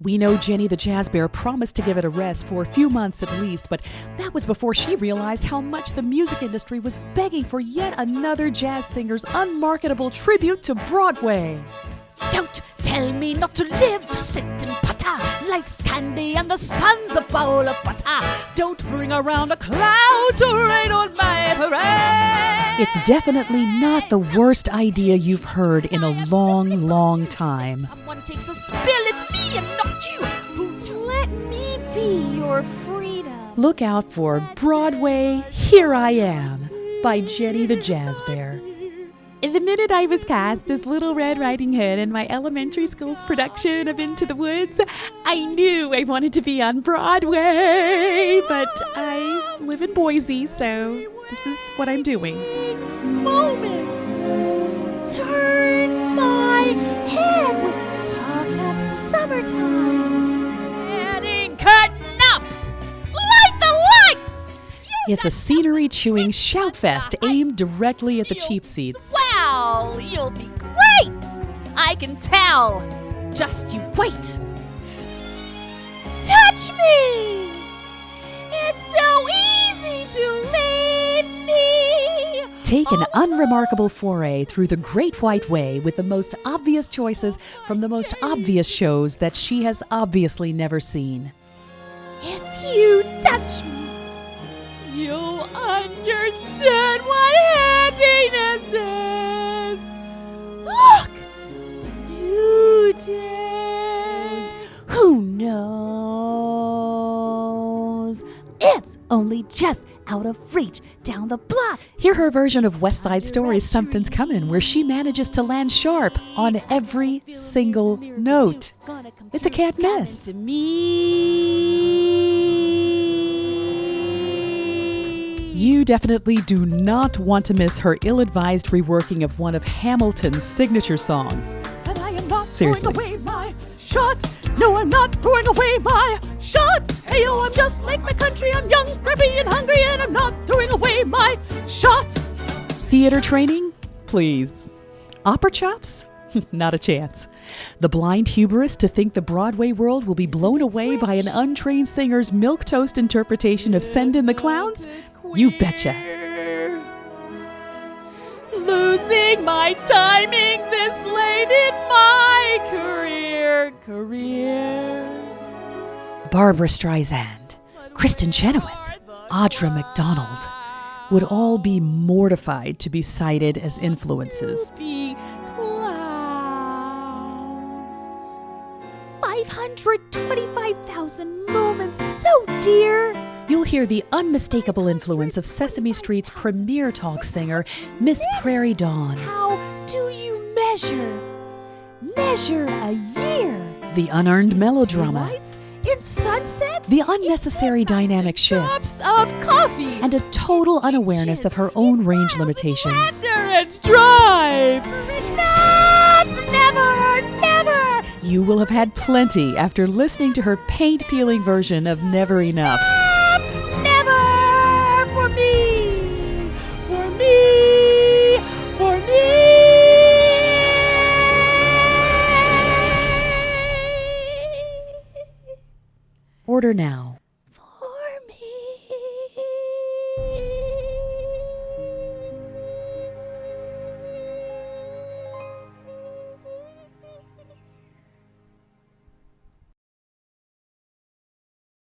We know Jenny the Jazz Bear promised to give it a rest for a few months at least, but that was before she realized how much the music industry was begging for yet another jazz singer's unmarketable tribute to Broadway. Don't tell me not to live, just sit and putter. Life's candy and the sun's a bowl of butter. Don't bring around a cloud to rain on my parade. It's definitely not the worst idea you've heard in a long, long time. Someone takes a spill, it's me and not you. Let me be your freedom. Look out for Broadway, Here I Am by Jenny the Jazz Bear. The minute I was cast as Little Red Riding Hood in my elementary school's production of Into the Woods, I knew I wanted to be on Broadway, but I live in Boise, so this is what I'm doing. Moment. Turn my head when you talk of summertime. Wedding curtain up. Light the lights. It's a scenery-chewing shout fest aimed directly at the cheap seats. Wow, you'll be great. I can tell. Just you wait. Touch me. It's so easy to leave me. Take an unremarkable foray through the Great White Way with the most obvious choices from the most obvious shows that she has obviously never seen. If you touch me, you'll understand what happiness is. Look, new days. Who knows? It's only just out of reach down the block. Hear her version of West Side Story's Something's Coming', where she manages to land sharp on every single note. It's a can't miss. You definitely do not want to miss her ill-advised reworking of one of Hamilton's signature songs. And I am not Seriously. throwing away my shot. No, I'm not throwing away my shot. Hey, yo, I'm just like my country. I'm young, scrappy, and hungry, and I'm not throwing away my shot. Theater training? Please. Opera chops? Not a chance. The blind hubris to think the Broadway world will be blown away by an untrained singer's milquetoast interpretation of Send in the Clowns? You betcha. Losing my timing this late in my career. Barbara Streisand, Kristen Chenoweth, Audra McDonald would all be mortified to be cited as influences. Be clowns. 525,000 moments, so dear. You'll hear the unmistakable influence of Sesame Street's premier talk singer, Miss Prairie Dawn. How do you measure a year? The unearned melodrama, Lights in sunsets? the unnecessary dynamic shifts, Cups of coffee. and a total unawareness of her own range limitations. Endurance drive. Enough, never, never. You will have had plenty after listening to her paint-peeling version of Never Enough. Never for me, for me, for me. Order now.